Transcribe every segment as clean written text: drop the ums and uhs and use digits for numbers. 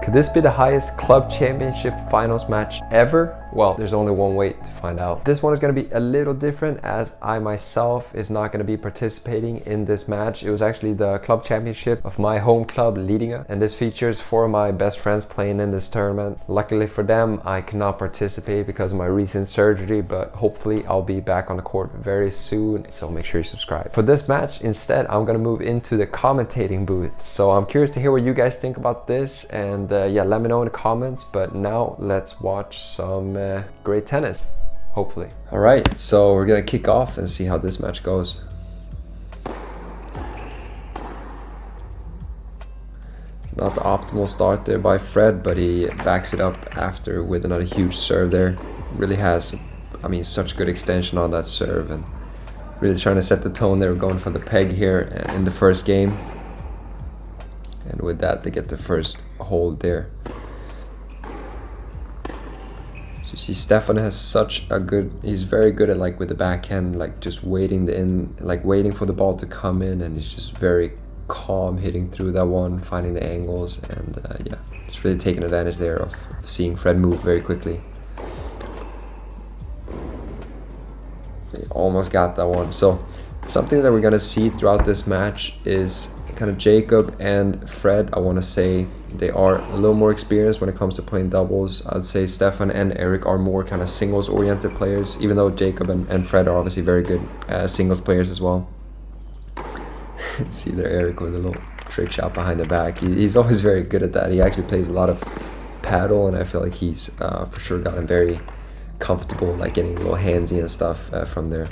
Could this be the highest club championship finals match ever? Well, there's only one way to find out. This one is going to be a little different as I myself is not going to be participating in this match. It was actually the club championship of my home club, Lidingo, and this features 4 of my best friends playing in this tournament. Luckily for them, I cannot participate because of my recent surgery, but hopefully I'll be back on the court very soon, so make sure you subscribe. For this match, instead, I'm going to move into the commentating booth. So I'm curious to hear what you guys think about this, and yeah, let me know in the comments. But now let's watch some great tennis, hopefully. All right, so we're gonna kick off and see how this match goes. Not the optimal start there by Fred, but he backs it up after with another huge serve there. Really has, I mean, such good extension on that serve, and really trying to set the tone there, going for the peg here in the first game. And with that, they get the first hold there. So you see Stefan has such a good, he's very good at like with the backhand, like just waiting waiting for the ball to come in, and he's just very calm hitting through that one, finding the angles, and yeah, just really taking advantage there of seeing Fred move very quickly. He almost got that one. So something that we're gonna see throughout this match is kind of Jakob and Fred. I want to say they are a little more experienced when it comes to playing doubles. I'd say Stefan and Eric are more kind of singles oriented players, even though Jakob and Fred are obviously very good singles players as well. See there, Eric with a little trick shot behind the back. He's always very good at that. He actually plays a lot of paddle, and I feel like he's for sure gotten very comfortable, like getting a little handsy and stuff from there.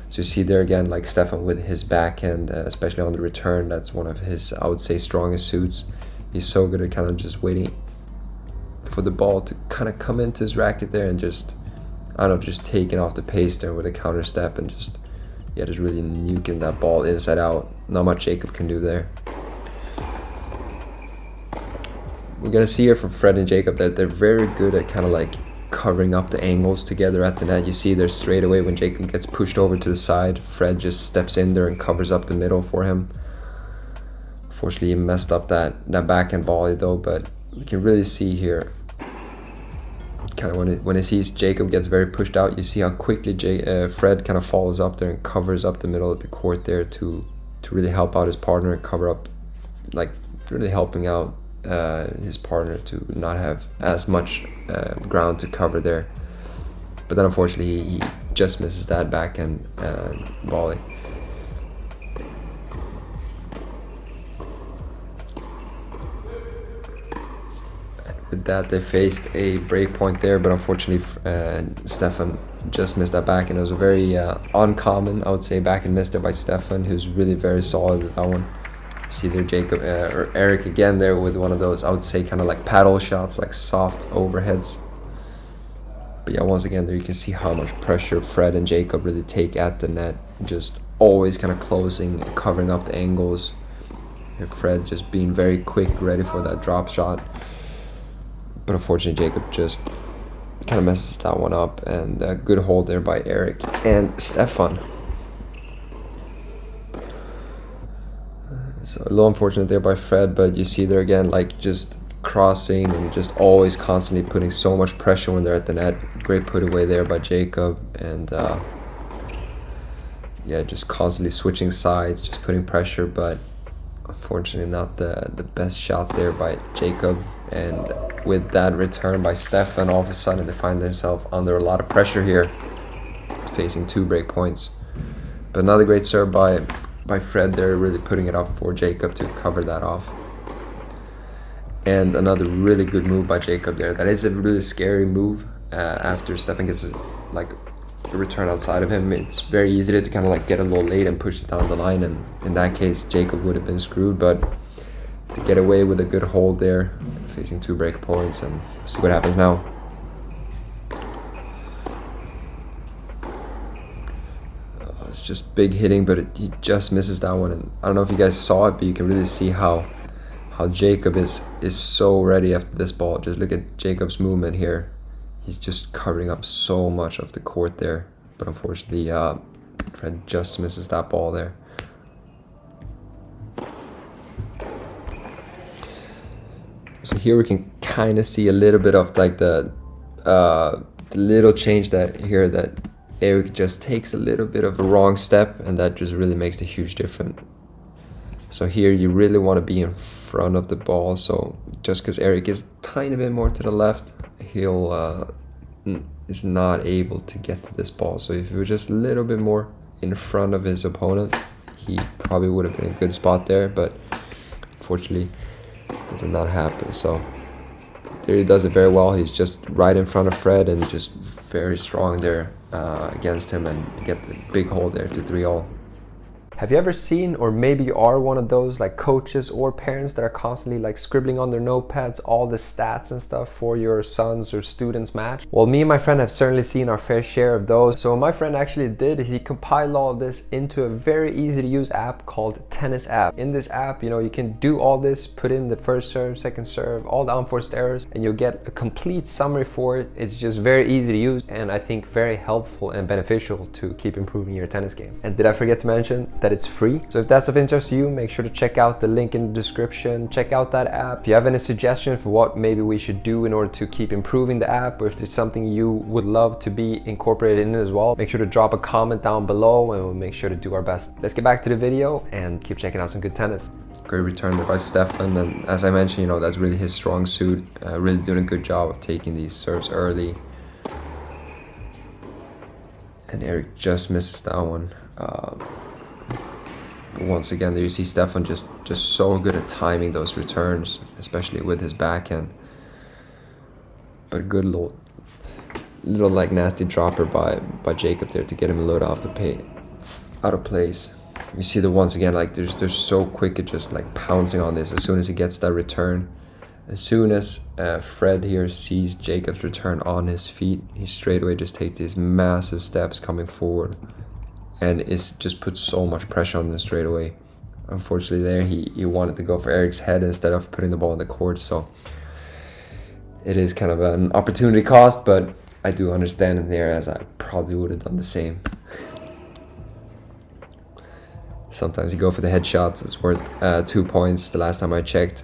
So you see there again, like Stefan with his backhand, especially on the return, that's one of his, I would say, strongest suits. He's so good at kind of just waiting for the ball to kind of come into his racket there and just, I don't know, just taking off the pace there with a counter step and just, yeah, just really nuking that ball inside out. Not much Jakob can do there. We're going to see here from Fred and Jakob that they're very good at kind of like covering up the angles together at the net. You see there straight away when Jakob gets pushed over to the side, Fred just steps in there and covers up the middle for him. Unfortunately, he messed up that backhand volley though, but we can really see here kind of when he sees Jakob gets very pushed out, you see how quickly Fred kind of follows up there and covers up the middle of the court there to really help out his partner and cover up, like really helping out his partner to not have as much ground to cover there. But then unfortunately he just misses that backhand volley. With that, they faced a break point there, but unfortunately Stefan just missed that back, and it was a very uncommon, I would say, backhand miss there by Stefan, who's really very solid at that one. See there Jakob or Eric again there with one of those, I would say, kind of like paddle shots, like soft overheads. But yeah, once again there you can see how much pressure Fred and Jakob really take at the net, just always kind of closing, covering up the angles. Here Fred just being very quick, ready for that drop shot. But unfortunately Jakob just kind of messes that one up, and a good hold there by Eric and Stefan. So a little unfortunate there by Fred, but you see there again, like just crossing and just always constantly putting so much pressure when they're at the net. Great put away there by Jakob, and yeah, just constantly switching sides, just putting pressure, but unfortunately not the best shot there by Jakob. And with that return by Stefan, all of a sudden they find themselves under a lot of pressure here, facing 2 break points. But another great serve by Fred there, really putting it up for Jakob to cover that off. And another really good move by Jakob there. That is a really scary move after Stefan gets a return outside of him. It's very easy to kind of like get a little late and push it down the line, and in that case Jakob would have been screwed. But to get away with a good hold there, facing 2 break points, and see what happens now. It's just big hitting, but he just misses that one. And I don't know if you guys saw it, but you can really see how Jakob is so ready after this ball. Just look at Jakob's movement here. He's just covering up so much of the court there, but unfortunately Fred just misses that ball there. So here we can kind of see a little bit of like the little change that Eric just takes a little bit of a wrong step, and that just really makes a huge difference. So here you really want to be in front of the ball. So just because Eric is a tiny bit more to the left, he'll is not able to get to this ball. So if he was just a little bit more in front of his opponent, he probably would have been in a good spot there, but unfortunately it did not happen. So there he does it very well. He's just right in front of Fred and just very strong there against him, and get the big hole there to 3-all. Have you ever seen, or maybe you are one of those like coaches or parents that are constantly like scribbling on their notepads all the stats and stuff for your son's or student's match? Well, me and my friend have certainly seen our fair share of those. So what my friend actually did is he compiled all of this into a very easy to use app called TennisApp. In this app, you know, you can do all this, put in the first serve, second serve, all the unforced errors, and you'll get a complete summary for it. It's just very easy to use, and I think very helpful and beneficial to keep improving your tennis game. And did I forget to mention that it's free? So if that's of interest to you, make sure to check out the link in the description. Check out that app. If you have any suggestions for what maybe we should do in order to keep improving the app, or if there's something you would love to be incorporated in it as well, make sure to drop a comment down below and we'll make sure to do our best. Let's get back to the video and keep checking out some good tennis. Great return there by Stefan, and as I mentioned, you know, that's really his strong suit. Really doing a good job of taking these serves early. And Eric just misses that one. Once again, there you see Stefan just so good at timing those returns, especially with his backhand. But a good little like nasty dropper by Jakob there to get him a little out of place. You see that once again, like they're so quick at just like pouncing on this as soon as he gets that return. As soon as Fred here sees Jakob's return on his feet, he straight away just takes these massive steps coming forward, and it's just puts so much pressure on them straight away. Unfortunately there he wanted to go for Eric's head instead of putting the ball in the court, so it is kind of an opportunity cost, but I do understand him there, as I probably would have done the same. Sometimes you go for the headshots, it's worth 2 points the last time I checked.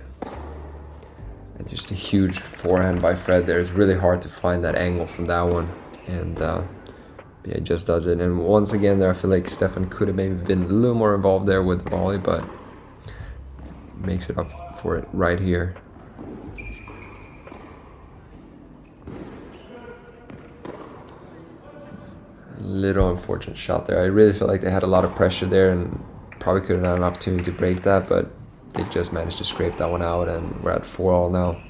And just a huge forehand by Fred there. It's really hard to find that angle from that one, and yeah, he just does it. And once again there, I feel like Stefan could have maybe been a little more involved there with the volley, but makes it up for it right here. Little unfortunate shot there. I really feel like they had a lot of pressure there and probably could have had an opportunity to break that, but they just managed to scrape that one out, and we're at 4-all now.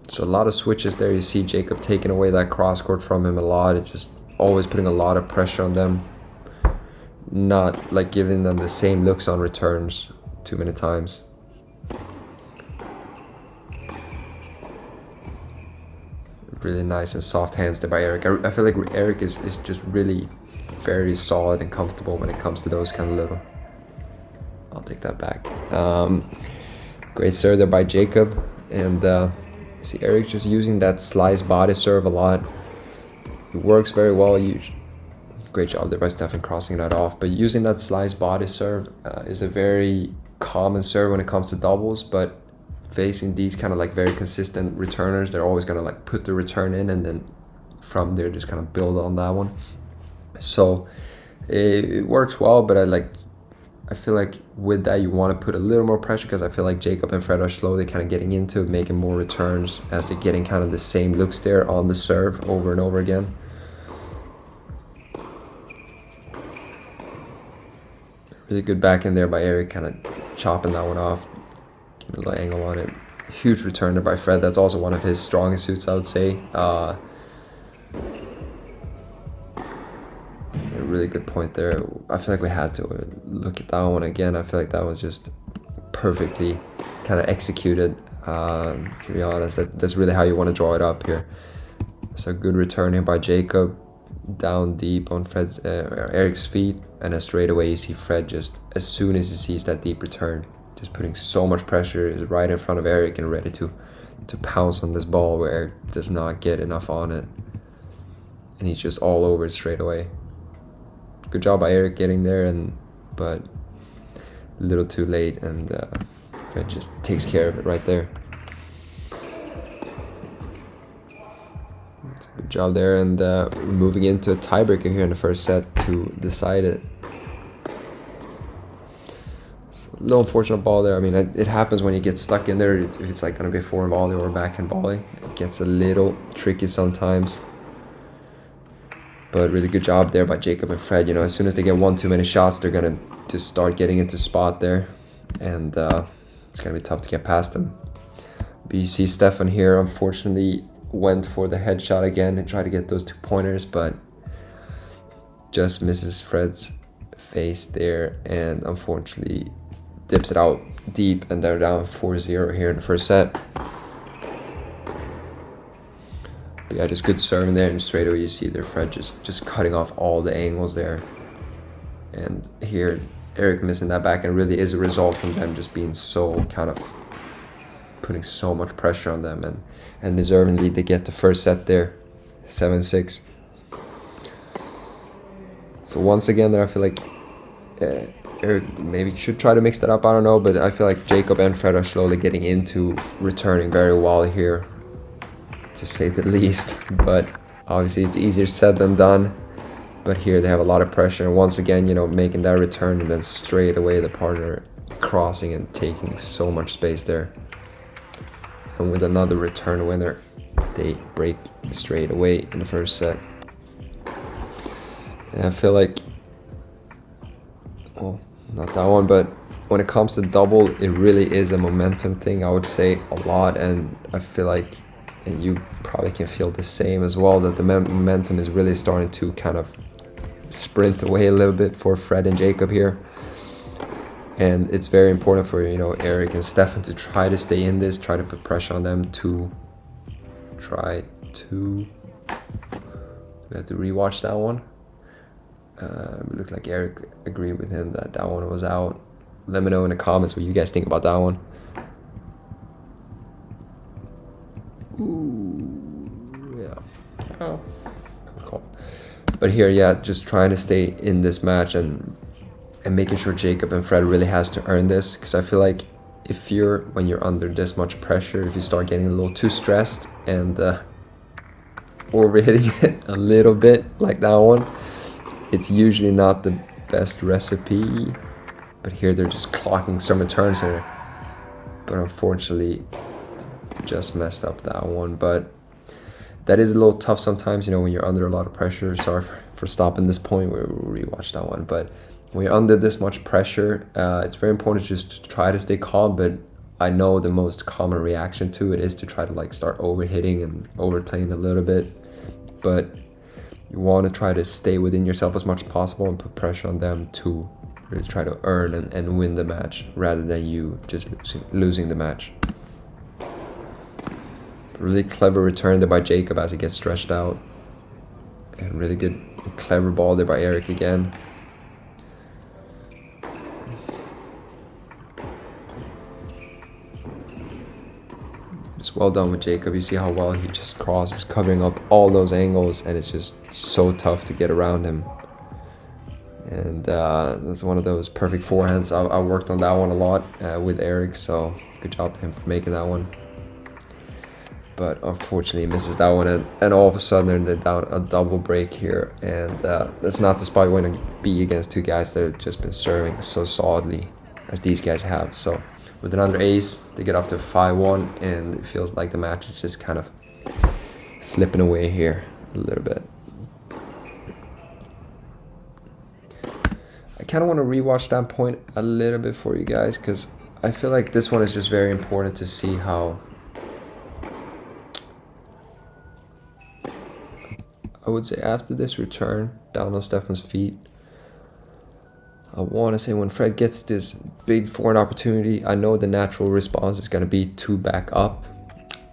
So a lot of switches there. You see Jakob taking away that cross court from him a lot. It's just always putting a lot of pressure on them. Not like giving them the same looks on returns too many times. Really nice and soft hands there by Eric. I feel like Eric is just really very solid and comfortable when it comes to those kind of little. I'll take that back. Great serve there by Jakob, and see Eric just using that slice body serve a lot. It works very well. Great job there by Stefan crossing that off. But using that slice body serve is a very common serve when it comes to doubles, but facing these kind of like very consistent returners, they're always going to like put the return in and then from there just kind of build on that one. So it works well, but I feel like with that you want to put a little more pressure, because I feel like Jakob and Fred are slowly kind of getting into making more returns as they're getting kind of the same looks there on the serve over and over again. Really good backhand there by Eric, kind of chopping that one off. A little angle on it. Huge return there by Fred. That's also one of his strongest suits, I would say. A really good point there. I feel like we had to look at that one again. I feel like that was just perfectly kind of executed. To be honest, that's really how you want to draw it up here. So good return here by Jakob, down deep on Eric's feet, and then straight away you see Fred just as soon as he sees that deep return, just putting so much pressure, is right in front of Eric and ready to pounce on this ball where Eric does not get enough on it, and he's just all over it straight away. Good job by Eric getting there, and but a little too late, and Fred just takes care of it right there. Good job there, and moving into a tiebreaker here in the first set to decide it. A little unfortunate ball there. I mean, it happens when you get stuck in there. If it's like going to be a forehand volley or a backhand volley, it gets a little tricky sometimes. But really good job there by Jakob and Fred. You know, as soon as they get one too many shots, they're going to just start getting into spot there, and it's going to be tough to get past them. But you see Stefan here, unfortunately, went for the headshot again and tried to get those 2 pointers, but just misses Fred's face there, and unfortunately dips it out deep, and they're down 4-0 here in the first set. But yeah, just good serving there, and straight away you see there Fred just cutting off all the angles there. And here Eric missing that back, and really is a result from them just being so kind of putting so much pressure on them, and deservingly they get the first set there, 7-6. So once again there, I feel like Eric maybe should try to mix that up, I don't know, but I feel like Jakob and Fred are slowly getting into returning very well here, to say the least. But obviously it's easier said than done, but here they have a lot of pressure, and once again, you know, making that return, and then straight away the partner crossing and taking so much space there. And with another return winner, they break straight away in the first set. And I feel like, well, not that one, but when it comes to double, it really is a momentum thing, I would say, a lot. And I feel like, and you probably can feel the same as well, that the momentum is really starting to kind of sprint away a little bit for Fred and Jakob here. And it's very important for, you know, Eric and Stefan to try to stay in this, try to put pressure on them to try to... We have to rewatch that one. It looked like Eric agreed with him that that one was out. Let me know in the comments what you guys think about that one. Ooh, yeah. Oh, good call. But here, yeah, just trying to stay in this match and making sure Jakob and Fred really has to earn this, because I feel like when you're under this much pressure, if you start getting a little too stressed and overhitting it a little bit like that one, it's usually not the best recipe. But here they're just clocking some returns here, but unfortunately just messed up that one. But that is a little tough sometimes, you know, when you're under a lot of pressure. Sorry for stopping this point. We'll rewatch that one. But when you're under this much pressure, it's very important just to try to stay calm. But I know the most common reaction to it is to try to like start overhitting and overplaying a little bit. But you want to try to stay within yourself as much as possible and put pressure on them to really try to earn and win the match, rather than you just losing the match. Really clever return there by Jakob as he gets stretched out. And really good, clever ball there by Eric again. Just well done with Jakob. You see how well he just crosses, covering up all those angles, and it's just so tough to get around him. And that's one of those perfect forehands. I worked on that one a lot with Eric, so good job to him for making that one. But unfortunately he misses that one, and all of a sudden they're down a double break here, and that's not the spot you want to be against two guys that have just been serving so solidly as these guys have. So with another ace, they get up to 5-1, and it feels like the match is just kind of slipping away here a little bit. I kind of want to rewatch that point a little bit for you guys, because I feel like this one is just very important to see how, I would say, after this return down on Stefan's feet, I want to say when Fred gets this big forehand opportunity, I know the natural response is going to be to back up,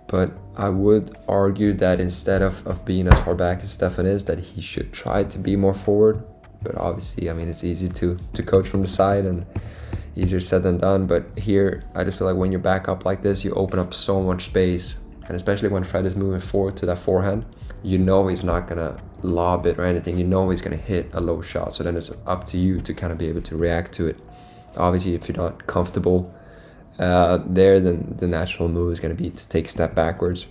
but I would argue that instead of being as far back as Stefan is, that he should try to be more forward. But obviously, I mean, it's easy to coach from the side and easier said than done. But here, I just feel like when you're back up like this, you open up so much space And especially when Fred is moving forward to that forehand, you know he's not gonna lob it or anything. You know he's gonna hit a low shot. So then it's up to you to kind of be able to react to it. Obviously, if you're not comfortable there, then the natural move is gonna be to take a step backwards.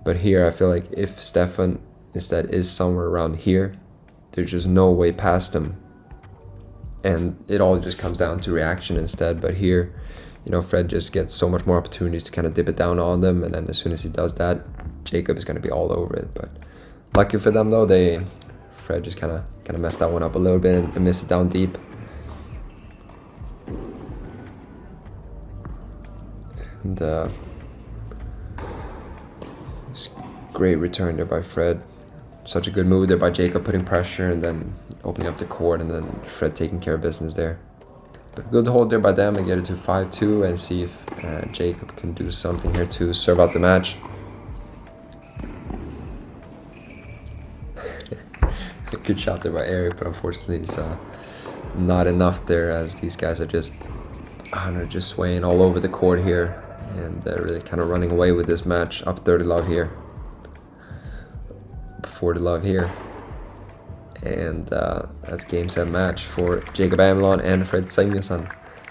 But here, I feel like if Stefan instead is somewhere around here, there's just no way past him. And it all just comes down to reaction instead. But here, you know, Fred just gets so much more opportunities to kind of dip it down on them. And then as soon as he does that, Jakob is going to be all over it. But lucky for them, though, Fred just kind of messed that one up a little bit and missed it down deep. And great return there by Fred. Such a good move there by Jakob, putting pressure and then opening up the court, and then Fred taking care of business there. But good hold there by them and get it to 5-2 and see if Jakob can do something here to serve out the match. Good shot there by Eric, but unfortunately it's not enough there, as these guys are just, I don't know, just swaying all over the court here, and they're really kind of running away with this match. Up 30-love here. 40-love here. And that's game set match for Jakob Amilon and Fred Simonsson.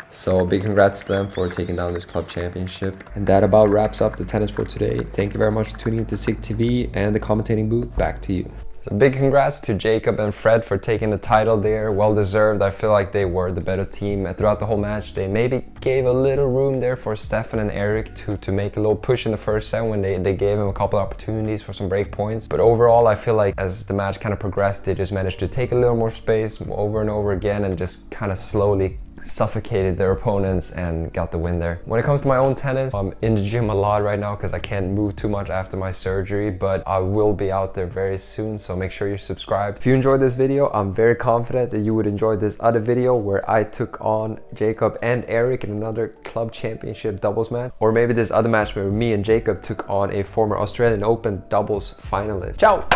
So big congrats to them for taking down this club championship. And that about wraps up the tennis for today. Thank you very much for tuning into SIG TV and the commentating booth. Back to you. So big congrats to Jakob and Fred for taking the title there. Well deserved. I feel like they were the better team throughout the whole match. They maybe gave a little room there for Stefan and Eric to make a little push in the first set when they gave him a couple of opportunities for some break points. But overall, I feel like as the match kind of progressed, they just managed to take a little more space over and over again and just kind of slowly suffocated their opponents and got the win there. When it comes to my own tennis, I'm in the gym a lot right now because I can't move too much after my surgery, but I will be out there very soon, so make sure you're subscribed. If you enjoyed this video, I'm very confident that you would enjoy this other video where I took on Jakob and Eric in another club championship doubles match, or maybe this other match where me and Jakob took on a former Australian Open doubles finalist. Ciao!